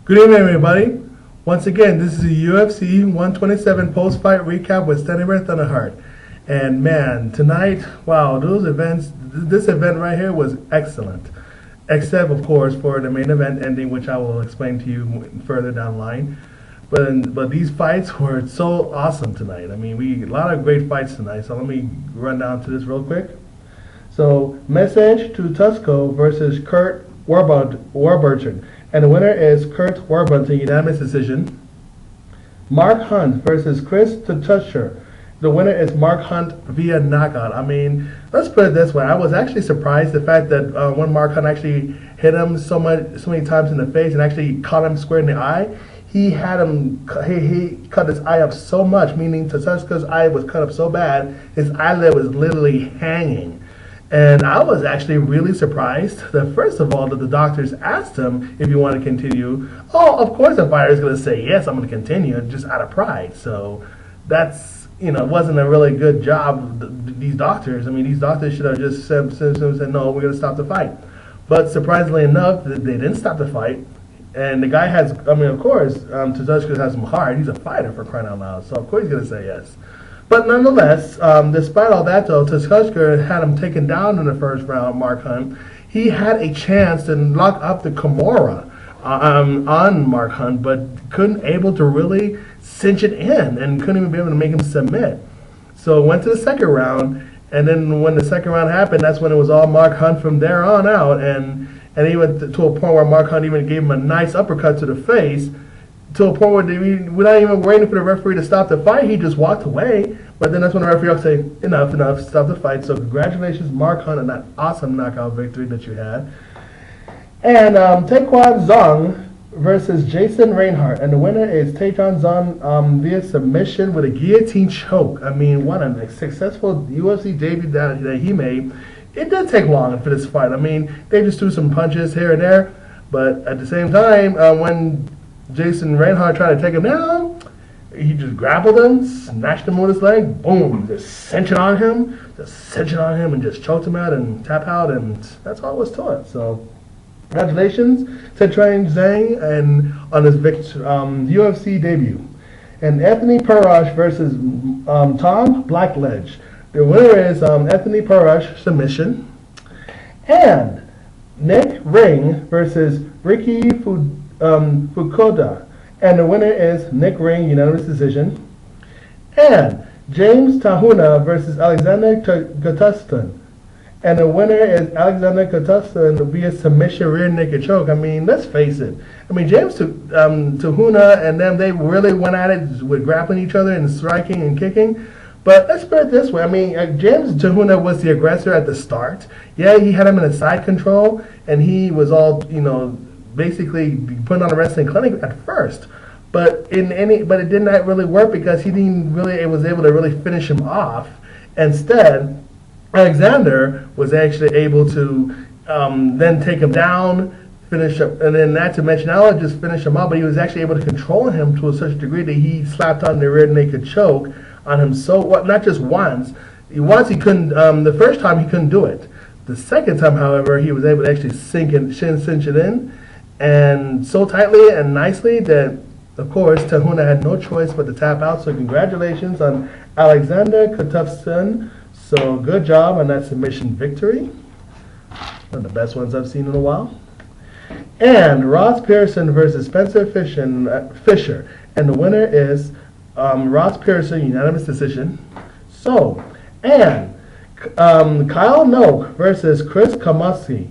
Good evening, everybody. Once again, this is a UFC 127 post-fight recap with Stanley Thunderheart. And man, tonight, wow, this event right here was excellent. Except, of course, for the main event ending, which I will explain to you further down the line. But these fights were so awesome tonight. I mean, a lot of great fights tonight. So let me run down to this real quick. So, Maciej Jewtuszko versus Curt Warburton. And the winner is Curt Warburton, unanimous decision. Mark Hunt versus Chris Tuchscherer. The winner is Mark Hunt via knockout. I mean, let's put it this way. I was actually surprised the fact that when Mark Hunt actually hit him so many times in the face and actually caught him square in the eye, he cut his eye up so much, meaning Tuchschere's eye was cut up so bad, his eyelid was literally hanging. And I was actually really surprised that, first of all, that the doctors asked him if you want to continue. Oh, of course the fighter is going to say, yes, I'm going to continue, just out of pride. So that's, wasn't a really good job, these doctors. I mean, these doctors should have just said no, we're going to stop the fight. But surprisingly enough, they didn't stop the fight. And the guy has, of course, Tuchscherer has some heart. He's a fighter, for crying out loud. So, of course, he's going to say yes. But nonetheless, despite all that, though, Tuchscherer had him taken down in the first round, Mark Hunt. He had a chance to lock up the Kimura on Mark Hunt, but couldn't able to really cinch it in and couldn't even be able to make him submit. So went to the second round, and then when the second round happened, that's when it was all Mark Hunt from there on out. And he went to a point where Mark Hunt even gave him a nice uppercut to the face, to a point where without even waiting for the referee to stop the fight, he just walked away. But then that's when the referee will say, enough, stop the fight. So congratulations, Mark Hunt, on that awesome knockout victory that you had. And Tiequan Zhang versus Jason Reinhardt. And the winner is Tiequan Zhang via submission with a guillotine choke. I mean, what a successful UFC debut that he made. It didn't take long for this fight. I mean, they just threw some punches here and there. But at the same time, when Jason Reinhardt tried to take him down, he just grappled him, snatched him with his leg, boom, just cinch it on him, and just choked him out and tap out, and that's all it was to it. So, congratulations to Zhang and on his UFC debut. And Anthony Perosh versus Tom Blackledge. The winner is Anthony Perosh, submission. And Nick Ring versus Riki Fukuda. And the winner is Nick Ring, unanimous decision. And James Huna versus Alexander Gustafsson. And the winner is Alexander Gustafsson via submission rear naked choke. I mean, let's face it. I mean, James Huna and them, they really went at it with grappling each other and striking and kicking. But let's put it this way. I mean, James Huna was the aggressor at the start. Yeah, he had him in a side control, and he was all, basically putting on a wrestling clinic at first, but it did not really work because he was able to really finish him off. Instead, Alexander was actually able to then take him down, finish up, and then not to mention not only just finish him off, but he was actually able to control him to such a degree that he slapped on the rear naked choke on him. Not just once. Once he couldn't. The first time he couldn't do it. The second time, however, he was able to actually cinch it in. And so tightly and nicely that, of course, Huna had no choice but to tap out. So congratulations on Alexander Gustafsson. So good job on that submission victory. One of the best ones I've seen in a while. And Ross Pearson versus Spencer Fisher. And the winner is Ross Pearson, unanimous decision. So, and Kyle Noke versus Chris Camozzi.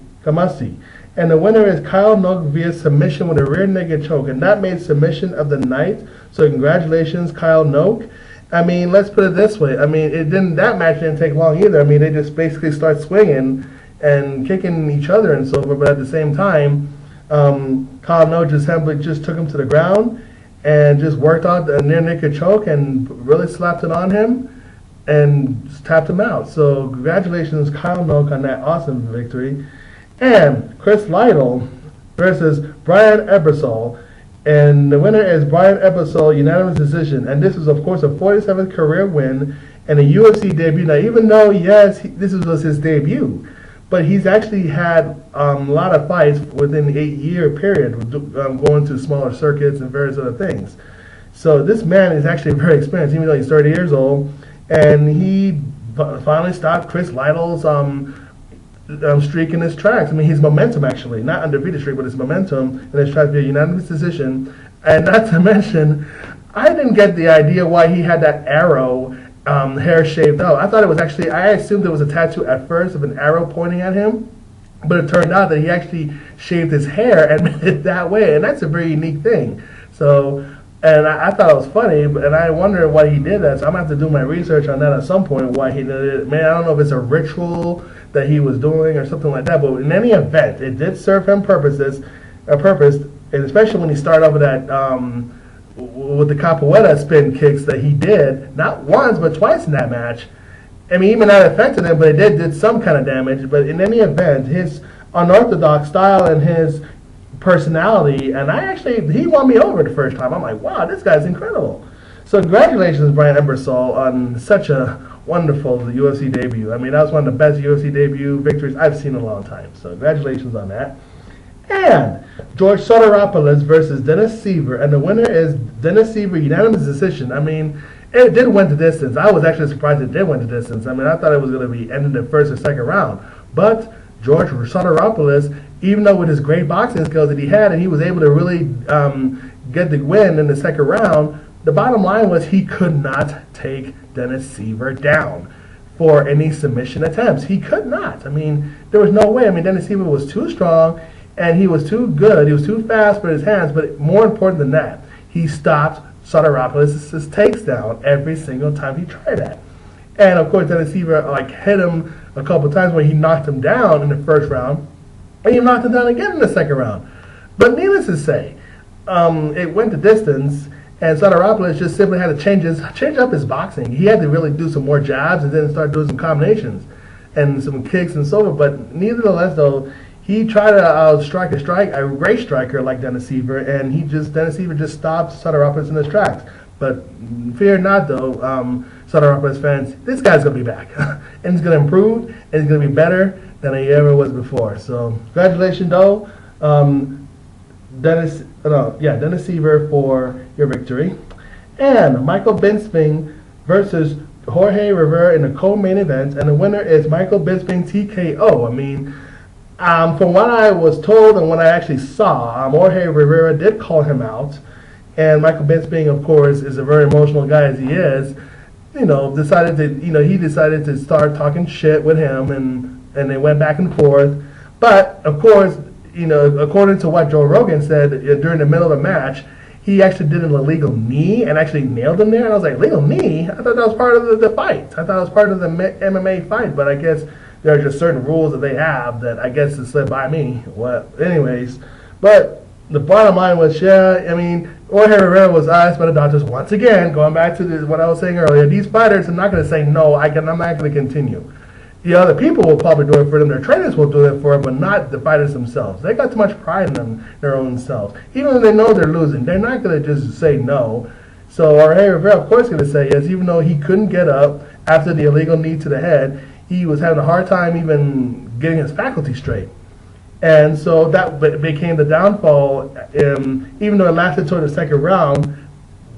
And the winner is Kyle Noke via submission with a rear naked choke. And that made submission of the night. So congratulations, Kyle Noke. I mean, let's put it this way. I mean, that match didn't take long either. I mean, they just basically start swinging and kicking each other and so forth. But at the same time, Kyle Noke just took him to the ground and just worked out a near naked choke and really slapped it on him and tapped him out. So congratulations, Kyle Noke, on that awesome victory. And Chris Lytle versus Brian Ebersole. And the winner is Brian Ebersole, unanimous decision. And this is, of course, a 47th career win and a UFC debut. Now, even though, yes, this was his debut, but he's actually had a lot of fights within the 8-year period, going to smaller circuits and various other things. So this man is actually very experienced, even though he's 30 years old, and he finally stopped Chris Lytle's streak in his tracks. I mean, his momentum actually, not undefeated streak, but his momentum in his tracks via unanimous decision. And not to mention, I didn't get the idea why he had that arrow hair shaved out. I thought it was actually, I assumed it was a tattoo at first of an arrow pointing at him, but it turned out that he actually shaved his hair and made it that way, and that's a very unique thing. So, and I thought it was funny, and I wondered why he did that, so I'm going to have to do my research on that at some point, why he did it. Man, I don't know if it's a ritual that he was doing or something like that, but in any event, it did serve him a purpose, and especially when he started off with that, with the capoeira spin kicks that he did, not once but twice in that match. I mean, even that affected him, but it did some kind of damage. But in any event, his unorthodox style and his personality, and he won me over the first time. I'm like, wow, this guy's incredible. So congratulations, Brian Ebersole, on such a wonderful UFC debut. I mean, that was one of the best UFC debut victories I've seen in a long time. So congratulations on that. And George Sotiropoulos versus Dennis Siver, and the winner is Dennis Siver, unanimous decision. I mean, it did win the distance. I was actually surprised it did win the distance. I mean, I thought it was going to be ending the first or second round. But George Sotiropoulos, even though with his great boxing skills that he had, and he was able to really get the win in the second round, the bottom line was he could not take Dennis Siver down for any submission attempts. He could not. I mean, there was no way. I mean, Dennis Siver was too strong, and he was too good. He was too fast for his hands, but more important than that, he stopped Sotiropoulos' takes down every single time he tried that. And of course, Dennis Siver hit him a couple of times when he knocked him down in the first round, and he knocked him down again in the second round. But needless to say, it went the distance, and Sotiropoulos just simply had to change up his boxing. He had to really do some more jabs and then start doing some combinations and some kicks and so forth. But nevertheless, though, he tried to strike a great striker like Dennis Siver, and Dennis Siver just stopped Sotiropoulos in his tracks. But fear not, though, Sotiropoulos fans, this guy's going to be back. And he's going to improve, and he's going to be better than he ever was before. So congratulations, though, Dennis Siver, for your victory. And Michael Bisping versus Jorge Rivera in the co-main event, and the winner is Michael Bisping TKO. I mean, from what I was told and what I actually saw, Jorge Rivera did call him out, and Michael Bisping, of course, is a very emotional guy as he is. Decided to start talking shit with him, and they went back and forth. But of course, according to what Joe Rogan said during the middle of the match, he actually did an illegal knee and actually nailed him there. And I was like, legal knee? I thought that was part of the fight. I thought it was part of the MMA fight, but I guess there are just certain rules that they have that I guess it slipped by me. Well, anyways, but the bottom line was, I mean, Jorge Rivera was asked by the doctors once again, going back to what I was saying earlier, these fighters are not going to say, no, I'm not going to continue. The other people will probably do it for them, their trainers will do it for them, but not the fighters themselves. They got too much pride in them, their own selves. Even if they know they're losing, they're not going to just say no. So Jorge Rivera, of course, going to say yes, even though he couldn't get up after the illegal knee to the head. He was having a hard time even getting his faculty straight. And so that became the downfall, even though it lasted toward the second round,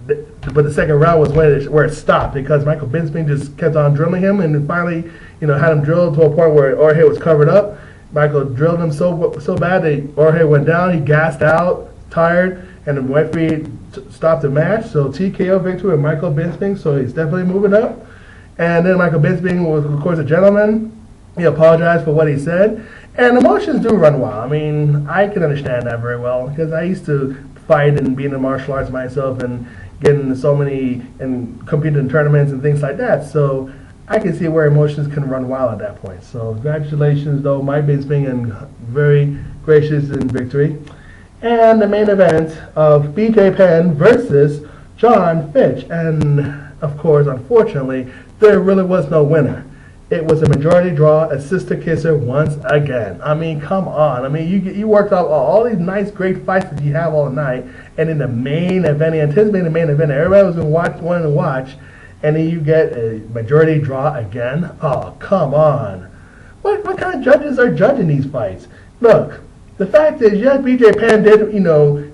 but the second round was where it stopped, because Michael Bisping just kept on drilling him, and then finally, had him drilled to a point where Jorge was covered up. Michael drilled him so bad that Jorge went down, he gassed out, tired, and the referee stopped the match. So TKO victory with Michael Bisping, so he's definitely moving up. And then Michael Bisping was, of course, a gentleman. He apologized for what he said. And emotions do run wild. I mean, I can understand that very well, because I used to fight and be in the martial arts myself and get into so many and compete in tournaments and things like that. So I can see where emotions can run wild at that point. So congratulations, though, Mike Bisping, and very gracious in victory. And the main event of BJ Penn versus Jon Fitch. And, of course, unfortunately, there really was no winner. It was a majority draw, a sister kisser once again. I mean, come on. I mean, you worked out all these nice, great fights that you have all night, and in the main event, anticipating the main event, everybody was wanting to watch, and then you get a majority draw again? Oh, come on. What kind of judges are judging these fights? Look, the fact is, yes, BJ Penn did, in the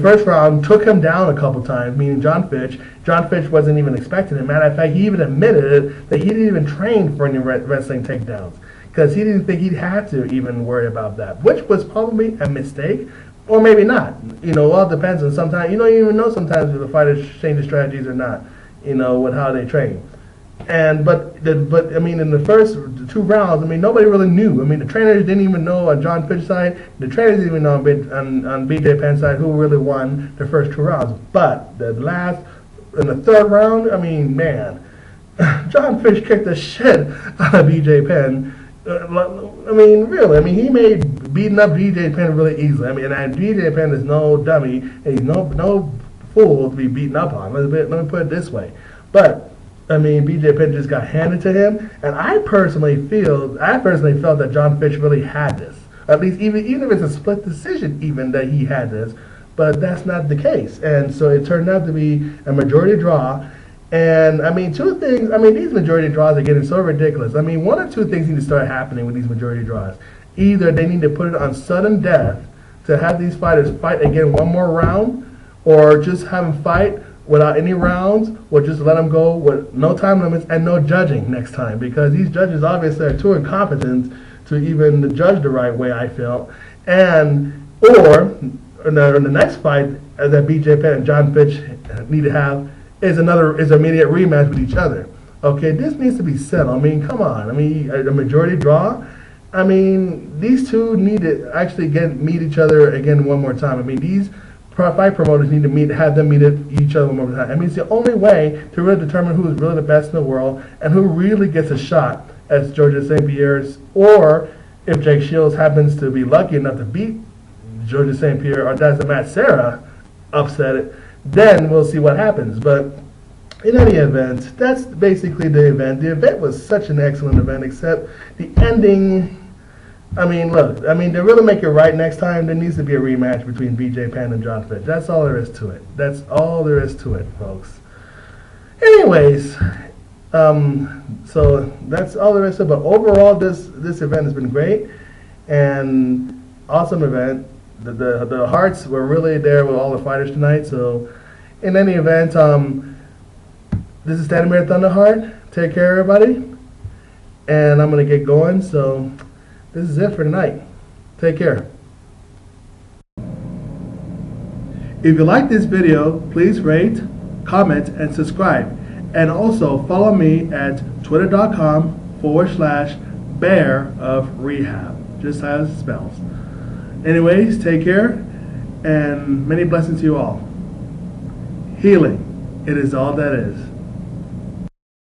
first round, took him down a couple times, meaning Jon Fitch. Jon Fitch wasn't even expecting it. Matter of fact, he even admitted that he didn't even train for any wrestling takedowns because he didn't think he'd have to even worry about that, which was probably a mistake, or maybe not. All depends on sometimes. You don't even know sometimes if the fighters change their strategies or not, with how they train. But I mean, in the first 2 rounds, I mean, nobody really knew. I mean, the trainers didn't even know on Jon Fitch's side. The trainers didn't even know on BJ Penn's side who really won the first 2 rounds. But in the 3rd round, I mean, man, Jon Fitch kicked the shit out of BJ Penn. I mean, really. I mean, he made beating up BJ Penn really easily. I mean, and BJ Penn is no dummy. He's no fool to be beaten up on. Let me put it this way. But I mean, BJ Penn just got handed to him, and I personally felt that Jon Fitch really had this. At least, even if it's a split decision, even that he had this, but that's not the case. And so it turned out to be a majority draw. And I mean, 2 things. I mean, these majority draws are getting so ridiculous. I mean, 1 or 2 things need to start happening with these majority draws. Either they need to put it on sudden death to have these fighters fight again 1 more round, or just have them fight without any rounds, or just let them go with no time limits and no judging next time, because these judges obviously are too incompetent to even judge the right way, I feel. Or in the next fight that BJ Penn and Jon Fitch need to have is immediate rematch with each other. Okay, this needs to be settled. I mean, come on. I mean, a majority draw. I mean, these 2 need to actually meet each other again 1 more time. I mean, these fight promoters need to have them meet each other 1 more time. I mean, it's the only way to really determine who is really the best in the world and who really gets a shot at Georges St. Pierre's, or if Jake Shields happens to be lucky enough to beat Georges St. Pierre, or does the Matt Serra upset it, then we'll see what happens. But in any event, that's basically the event. The event was such an excellent event, except the ending. I mean, look, to really make it right next time, there needs to be a rematch between BJ Penn and Jon Fitch. That's all there is to it. That's all there is to it, folks. Anyways, so that's all there is to it. But overall, this event has been great and awesome event. The hearts were really there with all the fighters tonight. So, in any event, this is Stanimir Thunderheart. Take care, everybody. And I'm going to get going. So, this is it for tonight. Take care. If you like this video, please rate, comment, and subscribe. And also follow me at twitter.com/bearofrehab. Just as it spells. Anyways, take care, and many blessings to you all. Healing, it is all that is.